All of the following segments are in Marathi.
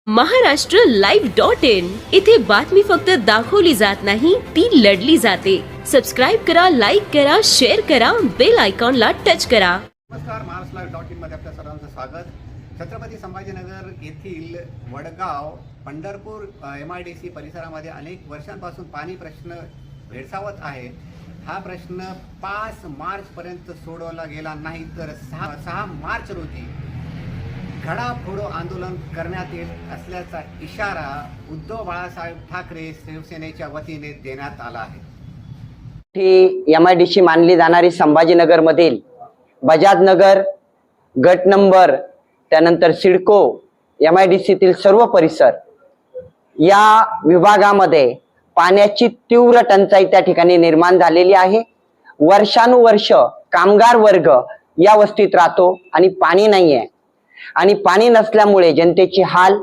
महाराष्ट्र live.in इथे बातमी फक्त दाखवली जात नाही, ती लढली जाते। सबस्क्राइब करा, लाईक करा, शेअर करा, बेल आयकॉनला टच करा। नमस्कार, महाराष्ट्र.in मध्ये आपल्या सर्वांचं स्वागत। छत्रपती संभाजीनगर येथील वडगाव पंढरपूर MIDC परिसरामध्ये अनेक वर्षांपासून पाणी प्रश्न भेडसावत आहे। हा प्रश्न 5 मार्च पर्यंत सोडवला गेला नाही तर 6 मार्च रोजी घडाफोडो आंदोलन करण्यात येत असल्याचा इशारा उद्धव बाळासाहेब ठाकरे शिवसेनेच्या वतीने देण्यात आला आहे। ही MIDC मानली जाणारी संभाजीनगर मधील बजाजनगर गट नंबर त्यानंतर सिडको MIDC तील सर्व परिसर या विभागामध्ये पाण्याची तीव्र टंचाई त्या ठिकाणी निर्माण झालेली आहे। वर्षानुवर्ष कामगार वर्ग या वस्तीत राहतो आणि पाणी नाहीये आणि पाणी नसल्यामुळे जनतेची हाल।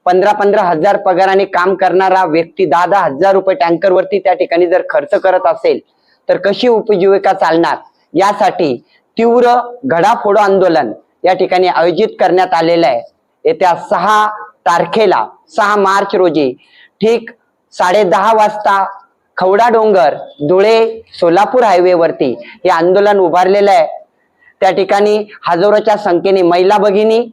15-15 हजार पगाराने काम करणारा व्यक्ती 10-10 हजार रुपये टँकर वरती त्या ठिकाणी जर खर्च करत असेल तर कशी उपजीविका चालणार। यासाठी तीव्र घडाफोडो आंदोलन या ठिकाणी आयोजित करण्यात आलेलं आहे। येत्या 6 तारखेला 6 मार्च रोजी ठीक 10:30 वाजता खवडा डोंगर धुळे सोलापूर हायवे वरती हे आंदोलन उभारलेलं आहे। त्या ठिकाणी हजारोच्या संख्येने महिला भगिनी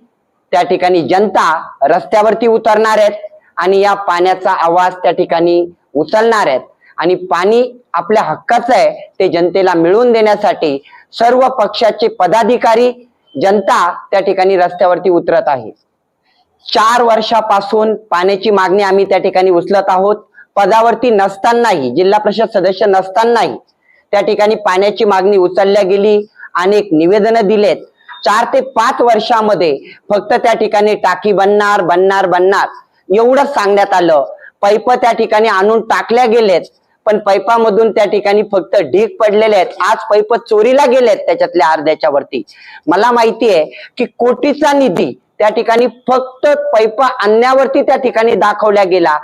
त्या ठिकाणी जनता रस्त्यावरती उतरणार आहेत आणि या पाण्याचा आवाज त्या ठिकाणी उचलणार आहेत आणि पाणी आपल्या हक्काचं आहे ते जनतेला मिळवून देण्यासाठी सर्व पक्षाचे पदाधिकारी जनता त्या ठिकाणी रस्त्यावरती उतरत आहे। 4 वर्षापासून पाण्याची मागणी आम्ही त्या ठिकाणी उचलत आहोत। पदावरती नसतानाही, जिल्हा परिषद सदस्य नसतानाही त्या ठिकाणी पाण्याची मागणी उचलल्या गेली। अनेक निवेदन दिलेत। 4 ते 5 वर्षामध्ये फक्त त्या ठिकाणी टाकी बनणार एवढंच सांगण्यात आलं। पाईप त्या ठिकाणी आणून टाकल्या गेलेत पण पाईपामधून त्या ठिकाणी फक्त ढीग पडलेले आहेत। आज पाईप चोरीला गेलेत त्याच्यातल्या अर्ध्याच्या वरती। मला माहिती आहे की कोटीचा निधी त्या ठिकाणी फक्त पाईप आणण्यावरती त्या ठिकाणी दाखवल्या गेला।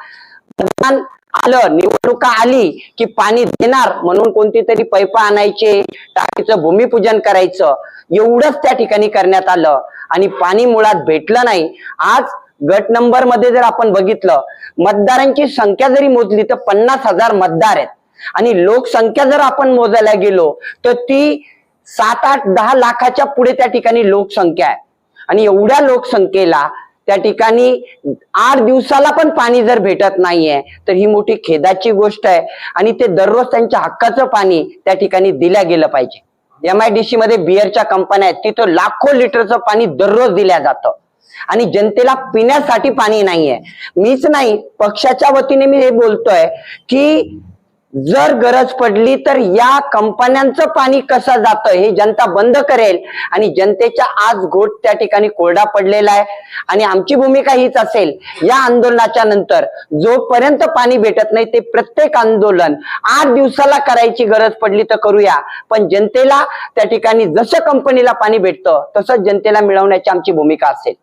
आलं, निवडणुका आली की पाणी देणार म्हणून कोणती तरी पाईप आणायचे, टाकीचं भूमिपूजन करायचं, एवढंच त्या ठिकाणी करण्यात आलं आणि पाणी मुळात भेटलं नाही। आज गट नंबर मध्ये जर आपण बघितलं, मतदारांची संख्या जरी मोजली तर 50,000 मतदार आहेत आणि लोकसंख्या जर आपण मोजायला गेलो तर ती 7-8-10 लाखाच्या पुढे त्या ठिकाणी लोकसंख्या आहे आणि एवढ्या लोकसंख्येला त्या ठिकाणी 8 दिवसाला पण पाणी जर भेटत नाहीये तर ही मोठी खेदाची गोष्ट आहे आणि ते दररोज त्यांच्या हक्काचं पाणी त्या ठिकाणी दिल्या गेलं पाहिजे। MIDC मध्ये बिअरच्या कंपन्या आहेत, तिथं लाखो लिटरचं पाणी दररोज दिल्या जातं आणि जनतेला पिण्यासाठी पाणी नाहीये। मीच नाही, पक्षाच्या वतीने मी हे बोलतोय की जर गरज पडली तर या कंपन्यांचं पाणी कसं जातं हे जनता बंद करेल आणि जनतेच्या आज घोट त्या ठिकाणी कोरडा पडलेला आहे आणि आमची भूमिका हीच असेल। या आंदोलनाच्या नंतर जोपर्यंत पाणी भेटत नाही ते प्रत्येक आंदोलन 8 दिवसाला करायची गरज पडली तर करूया, पण जनतेला त्या ठिकाणी जसं कंपनीला पाणी भेटतं तसंच जनतेला मिळवण्याची आमची भूमिका असेल।